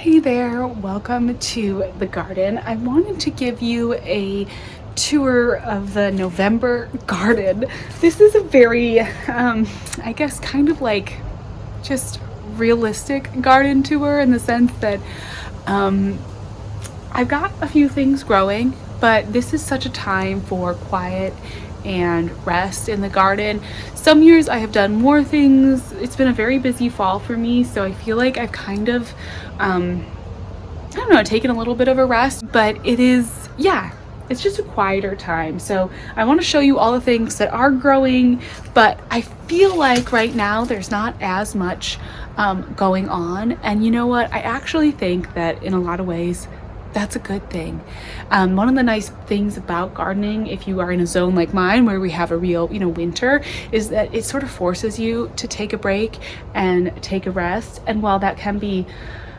Hey there, welcome to the garden. I wanted to give you a tour of the November garden. This is a very, I guess, kind of like just realistic garden tour in the sense that I've got a few things growing, but this is such a time for quiet and rest in the garden. Some years I have done more things. It's been a very busy fall for me, so I feel like I've kind of I don't know, taken a little bit of a rest, but it's just a quieter time. So I want to show you all the things that are growing, but I feel like right now there's not as much going on. And you know what? I actually think that in a lot of ways, that's a good thing. One of the nice things about gardening, if you are in a zone like mine where we have a real, winter, is that it sort of forces you to take a break and take a rest. And while that can be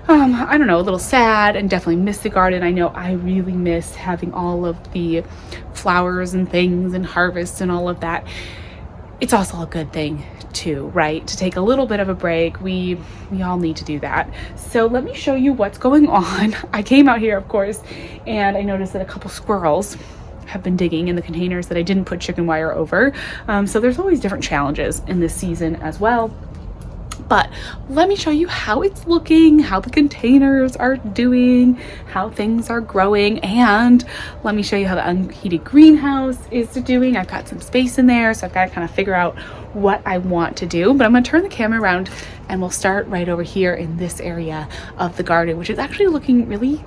I don't know, a little sad and definitely miss the garden. I know I really miss having all of the flowers and things and harvests and all of that. It's also a good thing too, right? To take a little bit of a break. We all need to do that. So let me show you what's going on. I came out here, of course, and I noticed that a couple squirrels have been digging in the containers that I didn't put chicken wire over. So there's always different challenges in this season as well. But let me show you how it's looking, how the containers are doing, how things are growing, and let me show you how the Unheated Greenhouse is doing. I've got some space in there, so I've got to kind of figure out what I want to do. But I'm going to turn the camera around and we'll start right over here in this area of the garden, which is actually looking really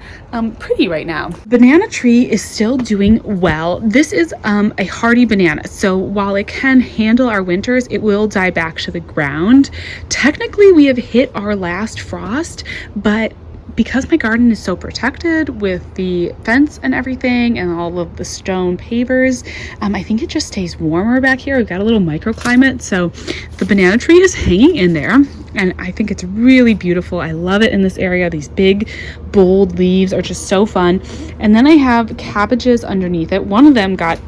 pretty right now. Banana tree is still doing well. This is a hardy banana, so while it can handle our winters, it will die back to the ground. Technically, we have hit our last frost, but because my garden is so protected with the fence and everything and all of the stone pavers, I think it just stays warmer back here. We've got a little microclimate, so the banana tree is hanging in there, and I think it's really beautiful. I love it in this area. These big, bold leaves are just so fun. And then I have cabbages underneath it. One of them got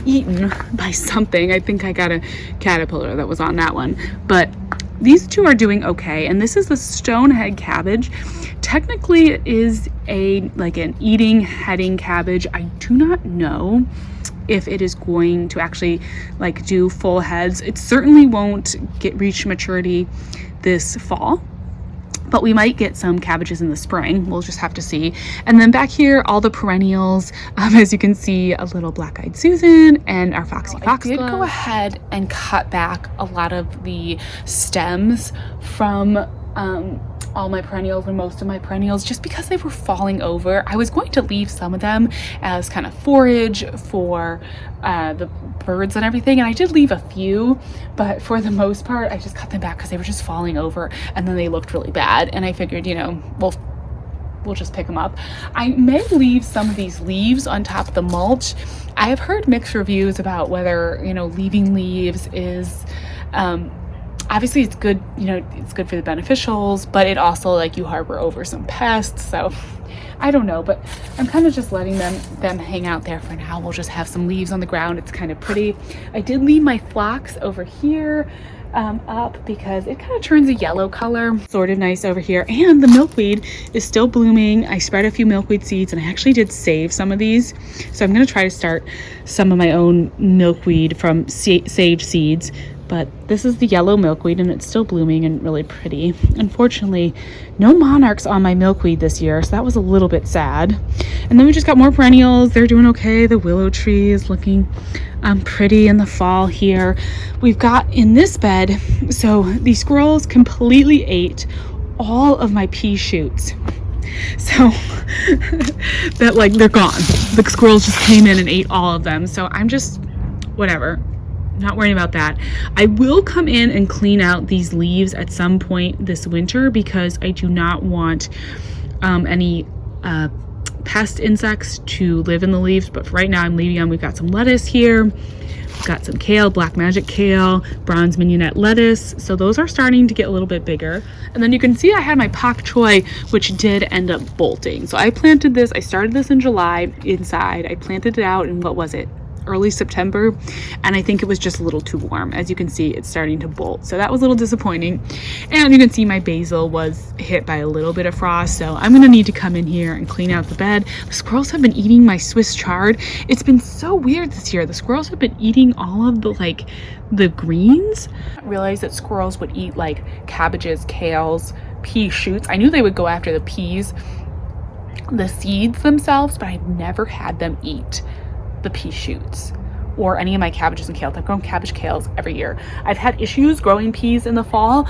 eaten by something. I think I got a caterpillar that was on that one, but these two are doing okay. And this is the stonehead cabbage. Technically it is an eating heading cabbage. I do not know if it is going to actually do full heads. It certainly won't reach maturity this fall, but we might get some cabbages in the spring. We'll just have to see. And then back here, all the perennials, as you can see, a little black-eyed Susan and our foxy foxglove. I did go ahead and cut back a lot of the stems from all my perennials, or most of my perennials, just because they were falling over. I was going to leave some of them as kind of forage for the birds and everything, and I did leave a few, but for the most part I just cut them back because they were just falling over and then they looked really bad, and I figured, we'll just pick them up. I may leave some of these leaves on top of the mulch. I have heard mixed reviews about whether leaving leaves is obviously it's good, it's good for the beneficials, but it also you harbor over some pests. So I don't know, but I'm kind of just letting them hang out there for now. We'll just have some leaves on the ground. It's kind of pretty. I did leave my phlox over here up because it kind of turns a yellow color, sort of nice over here. And the milkweed is still blooming. I spread a few milkweed seeds, and I actually did save some of these, so I'm going to try to start some of my own milkweed from saved seeds. But this is the yellow milkweed, and it's still blooming and really pretty. Unfortunately, no monarchs on my milkweed this year, so that was a little bit sad. And then we just got more perennials. They're doing okay. The willow tree is looking pretty in the fall here. We've got in this bed, so these squirrels completely ate all of my pea shoots. So that they're gone. The squirrels just came in and ate all of them. So I'm just whatever. Not worrying about that. I will come in and clean out these leaves at some point this winter because I do not want any pest insects to live in the leaves, but for right now I'm leaving them. We've got some lettuce here. We've got some kale, black magic kale, bronze mignonette lettuce. So those are starting to get a little bit bigger. And then you can see I had my pak choi, which did end up bolting. So I planted this, I started this in July inside. I planted it out in, what was it? early September, and I think it was just a little too warm. As you can see, it's starting to bolt, so that was a little disappointing. And you can see my basil was hit by a little bit of frost, so I'm gonna need to come in here and clean out the bed. The squirrels have been eating my Swiss chard. It's been so weird this year. The squirrels have been eating all of the greens. I realized that squirrels would eat like cabbages, kales, pea shoots. I knew they would go after the peas, the seeds themselves, but I've never had them eat the pea shoots or any of my cabbages and kales. I've grown cabbage kales every year. I've had issues growing peas in the fall,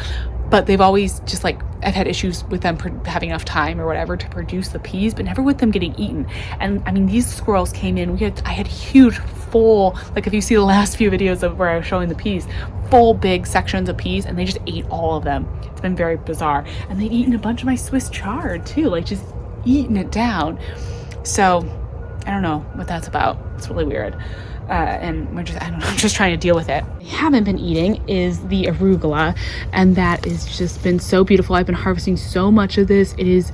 but they've always just like, I've had issues with them having enough time or whatever to produce the peas, but never with them getting eaten. And I mean, these squirrels came in, I had huge full, like if you see the last few videos of where I was showing the peas, full big sections of peas, and they just ate all of them. It's been very bizarre. And they'd eaten a bunch of my Swiss chard too, like just eating it down. So I don't know what that's about. It's really weird. And we're just, I don't know, I'm just trying to deal with it. I haven't been eating is the arugula, and that has just been so beautiful. I've been harvesting so much of this. It is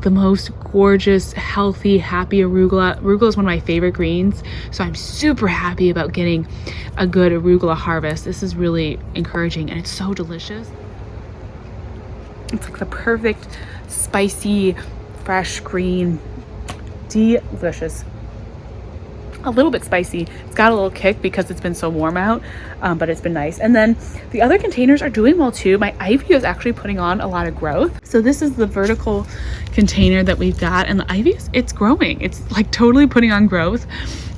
the most gorgeous, healthy, happy arugula. Arugula is one of my favorite greens, so I'm super happy about getting a good arugula harvest. This is really encouraging, and it's so delicious. It's like the perfect, spicy, fresh green, delicious. A little bit spicy. It's got a little kick because it's been so warm out, but it's been nice. And then the other containers are doing well too. My ivy is actually putting on a lot of growth. So this is the vertical container that we've got, and the ivy, it's growing. It's like totally putting on growth.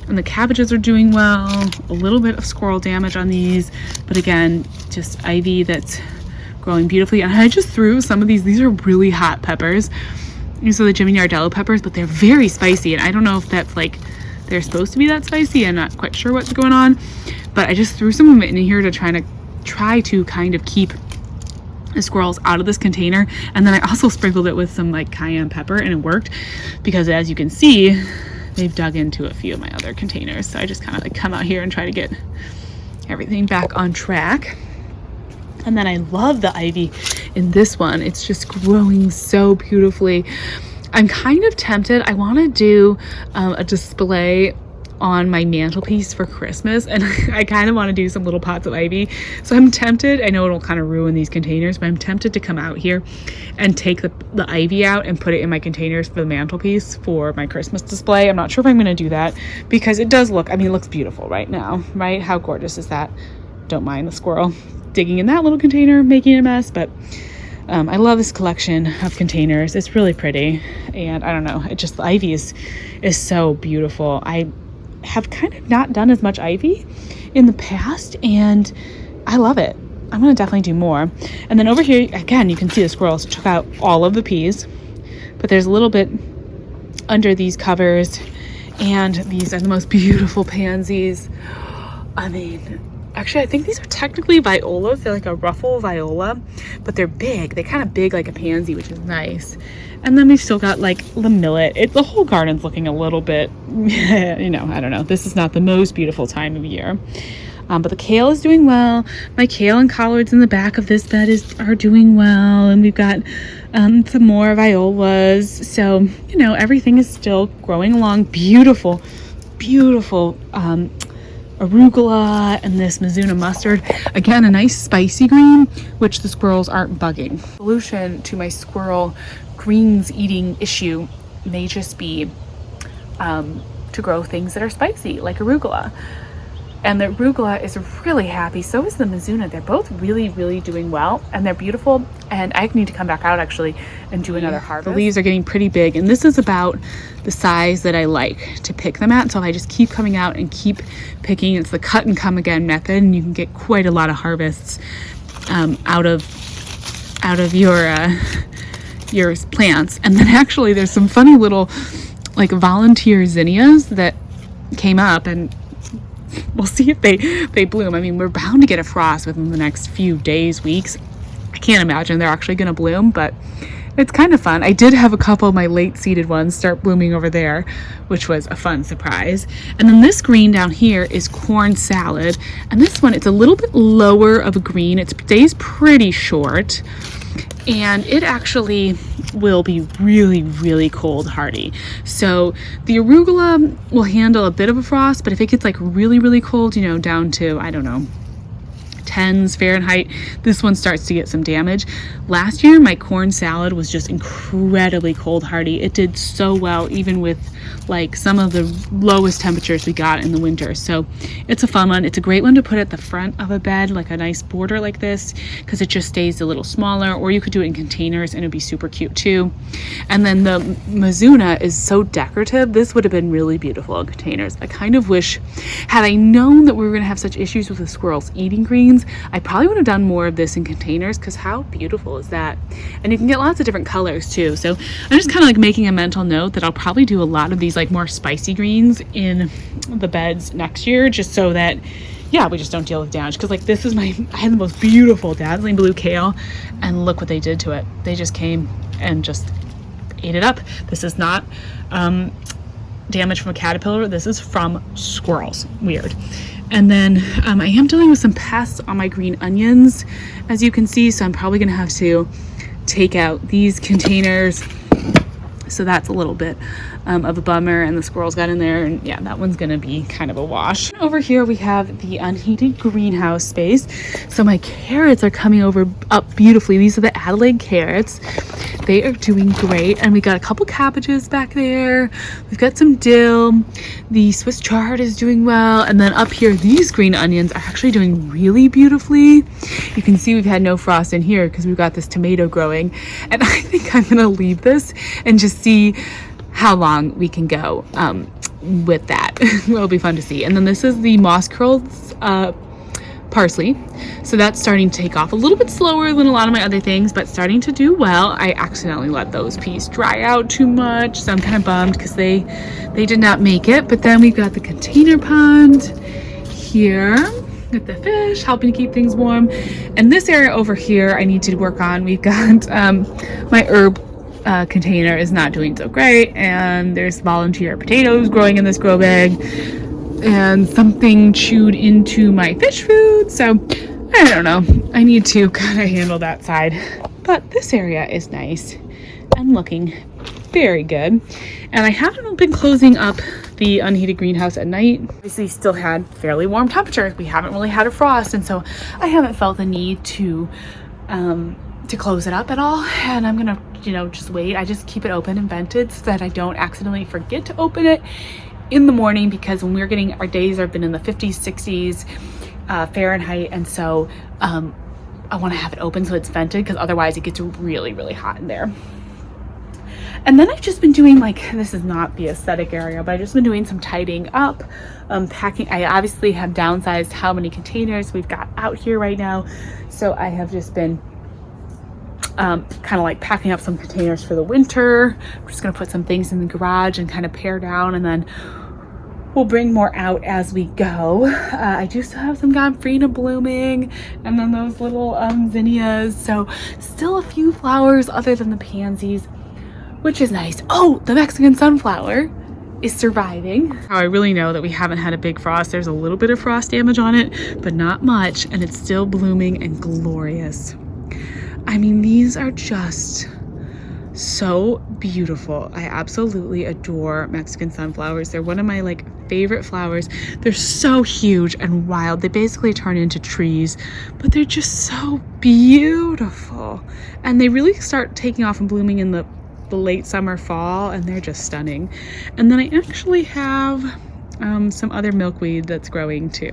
And the cabbages are doing well. A little bit of squirrel damage on these, but again, just ivy that's growing beautifully. And I just threw some of these are really hot peppers. These are the Jimmy Nardello peppers, but they're very spicy. And I don't know if that's like, they're supposed to be that spicy. I'm not quite sure what's going on, but I just threw some of it in here to try to kind of keep the squirrels out of this container. And then I also sprinkled it with some like cayenne pepper, and it worked because as you can see, they've dug into a few of my other containers. So I just kind of like come out here and try to get everything back on track. And then I love the ivy in this one. It's just growing so beautifully. I'm kind of tempted. I want to do a display on my mantelpiece for Christmas, and I kind of want to do some little pots of ivy. So I'm tempted. I know it'll kind of ruin these containers, but I'm tempted to come out here and take the ivy out and put it in my containers for the mantelpiece for my Christmas display. I'm not sure if I'm going to do that because it does look, I mean, it looks beautiful right now, right? How gorgeous is that? Don't mind the squirrel digging in that little container, making a mess, but I love this collection of containers. It's really pretty, and I don't know, it just, the ivy is so beautiful. I have kind of not done as much ivy in the past, and I love it. I'm gonna definitely do more. And then over here, again, you can see the squirrels took out all of the peas, but there's a little bit under these covers, and these are the most beautiful pansies. I mean, actually, I think these are technically violas. They're like a ruffle viola, but they're big. They're kind of big like a pansy, which is nice. And then we've still got like the millet. The whole garden's looking a little bit, you know, I don't know. This is not the most beautiful time of year. But the kale is doing well. My kale and collards in the back of this bed are doing well. And we've got some more violas. So, you know, everything is still growing along. Beautiful, beautiful arugula and this Mizuna mustard. Again, a nice spicy green, which the squirrels aren't bugging. Solution to my squirrel greens eating issue may just be to grow things that are spicy, like arugula. And the arugula is really happy. So is the Mizuna. They're both really, really doing well, and they're beautiful. And I need to come back out actually and do another harvest. The leaves are getting pretty big, and this is about the size that I like to pick them at. So if I just keep coming out and keep picking, it's the cut and come again method, and you can get quite a lot of harvests out of your plants. And then actually there's some funny little like volunteer zinnias that came up, and we'll see if they bloom. I mean, we're bound to get a frost within the next few days, weeks. I can't imagine they're actually going to bloom, but it's kind of fun. I did have a couple of my late seeded ones start blooming over there, which was a fun surprise. And then this green down here is corn salad. And this one, it's a little bit lower of a green. It stays pretty short. and it actually will be really, really cold hardy. So the arugula will handle a bit of a frost, but if it gets like really, really cold, you know, down to, I don't know, 10s Fahrenheit, this one starts to get some damage. Last year, my corn salad was just incredibly cold hardy. It did so well, even with like some of the lowest temperatures we got in the winter. So it's a fun one. It's a great one to put at the front of a bed, like a nice border like this, because it just stays a little smaller, or you could do it in containers and it'd be super cute too. And then the Mizuna is so decorative. This would have been really beautiful in containers. I kind of wish, had I known that we were going to have such issues with the squirrels eating greens, I probably would have done more of this in containers, because how beautiful is that? And you can get lots of different colors too. So I'm just kind of like making a mental note that I'll probably do a lot of these like more spicy greens in the beds next year, just so that, yeah, we just don't deal with damage. Because like this is I had the most beautiful dazzling blue kale, and look what they did to it. They just came and just ate it up. This is not damage from a caterpillar. This is from squirrels. Weird. And then I am dealing with some pests on my green onions, as you can see. So I'm probably gonna have to take out these containers. So that's a little bit of a bummer, and the squirrels got in there, and yeah, that one's gonna be kind of a wash. Over here we have the unheated greenhouse space. So my carrots are coming up beautifully. These are the Adelaide carrots. They are doing great, and we got a couple cabbages back there. We've got some dill. The Swiss chard is doing well, and then up here these green onions are actually doing really beautifully. You can see we've had no frost in here because we've got this tomato growing, and I think I'm gonna leave this and just see how long we can go with that. It'll be fun to see. And then this is the moss curled parsley. So that's starting to take off a little bit slower than a lot of my other things, but starting to do well. I accidentally let those peas dry out too much, so I'm kind of bummed because they did not make it. But then we've got the container pond here with the fish helping to keep things warm. And this area over here I need to work on. We've got my herb container is not doing so great, and there's volunteer potatoes growing in this grow bag, and something chewed into my fish food. So I don't know, I need to kind of handle that side. But this area is nice and looking very good. And I haven't been closing up the unheated greenhouse at night. Obviously still had fairly warm temperatures. We haven't really had a frost, and so I haven't felt the need to close it up at all. And I'm gonna, you know, just wait. I just keep it open and vented so that I don't accidentally forget to open it in the morning, because when we're getting, our days have been in the 50s, 60s Fahrenheit, and so I want to have it open so it's vented, because otherwise it gets really, really hot in there. And then I've just been doing, like, this is not the aesthetic area, but I've just been doing some tidying up, packing. I obviously have downsized how many containers we've got out here right now, so I have just been kind of like packing up some containers for the winter. I'm just gonna put some things in the garage and kind of pare down, and then we'll bring more out as we go. I do still have some gomphrena blooming, and then those little zinnias. So still a few flowers other than the pansies, which is nice. Oh, the Mexican sunflower is surviving. How I really know that we haven't had a big frost. There's a little bit of frost damage on it, but not much, and it's still blooming and glorious. I mean, these are just so beautiful. I absolutely adore Mexican sunflowers. They're one of my like favorite flowers. They're so huge and wild. They basically turn into trees, but they're just so beautiful. And they really start taking off and blooming in the late summer, fall, and they're just stunning. And then I actually have some other milkweed that's growing too.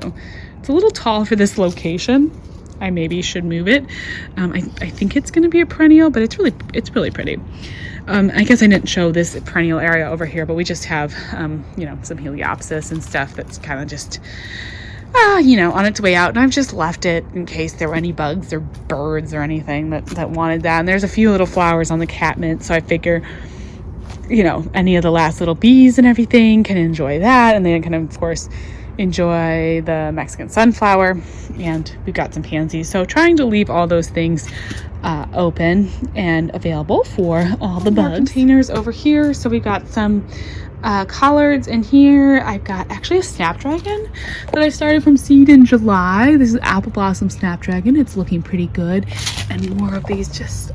It's a little tall for this location. I maybe should move it. I think it's going to be a perennial, but it's really pretty. I guess I didn't show this perennial area over here, but we just have, you know, some heliopsis and stuff that's kind of just, you know, on its way out. And I've just left it in case there were any bugs or birds or anything that wanted that. And there's a few little flowers on the catmint, so I figure, you know, any of the last little bees and everything can enjoy that. And then can, of course, enjoy the Mexican sunflower, and we've got some pansies. So trying to leave all those things open and available for all the bugs. Containers over here. So we've got some collards in here. I've got actually a snapdragon that I started from seed in July. This is apple blossom snapdragon. It's looking pretty good. And more of these, just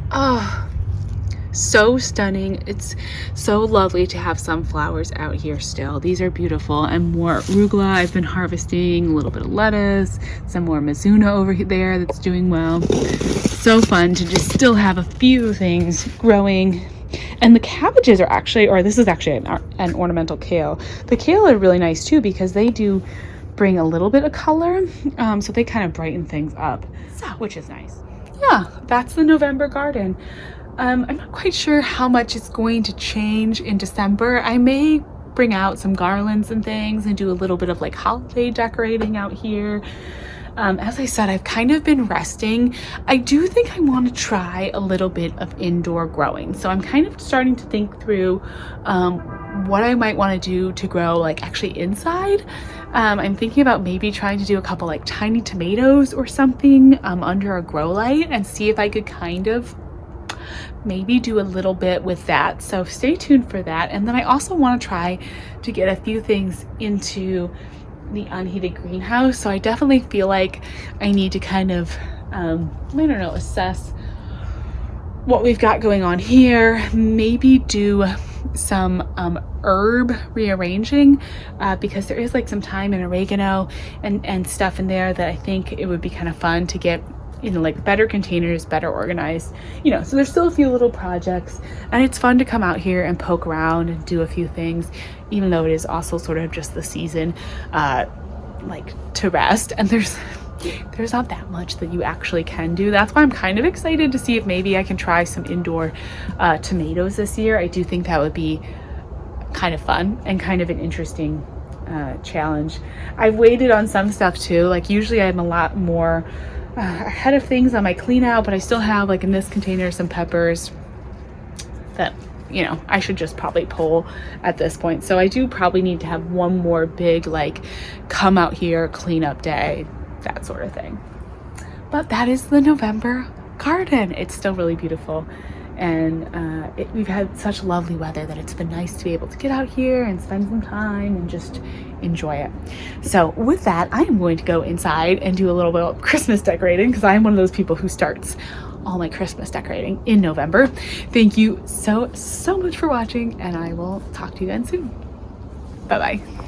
so stunning. It's so lovely to have sunflowers out here still. These are beautiful. And more arugula I've been harvesting, a little bit of lettuce, some more Mizuna over there that's doing well. So fun to just still have a few things growing. And the cabbages are actually, or this is actually an ornamental kale. The kale are really nice too, because they do bring a little bit of color. So they kind of brighten things up, which is nice. Yeah, that's the November garden. I'm not quite sure how much it's going to change in December. I may bring out some garlands and things and do a little bit of like holiday decorating out here. As I said, I've kind of been resting. I do think I want to try a little bit of indoor growing. So I'm kind of starting to think through what I might want to do to grow like actually inside. I'm thinking about maybe trying to do a couple like tiny tomatoes or something under a grow light and see if I could kind of maybe do a little bit with that. So stay tuned for that. And then I also want to try to get a few things into the Unheated Greenhouse. So I definitely feel like I need to kind of I don't know, assess what we've got going on here, maybe do some herb rearranging because there is like some thyme and oregano and stuff in there that I think it would be kind of fun to get, you know, like better containers, better organized, you know. So there's still a few little projects, and it's fun to come out here and poke around and do a few things, even though it is also sort of just the season like to rest, and there's not that much that you actually can do. That's why I'm kind of excited to see if maybe I can try some indoor tomatoes this year. I do think that would be kind of fun and kind of an interesting challenge. I've waited on some stuff too. Like usually I'm a lot more ahead of things on my clean out, but I still have like in this container some peppers that, you know, I should just probably pull at this point. So I do probably need to have one more big like come out here clean up day, that sort of thing. But that is the November garden. It's still really beautiful, and we've had such lovely weather that it's been nice to be able to get out here and spend some time and just enjoy it. So with that, I am going to go inside and do a little bit of Christmas decorating, because I'm one of those people who starts all my Christmas decorating in November. Thank you so much for watching, and I will talk to you again soon. Bye bye.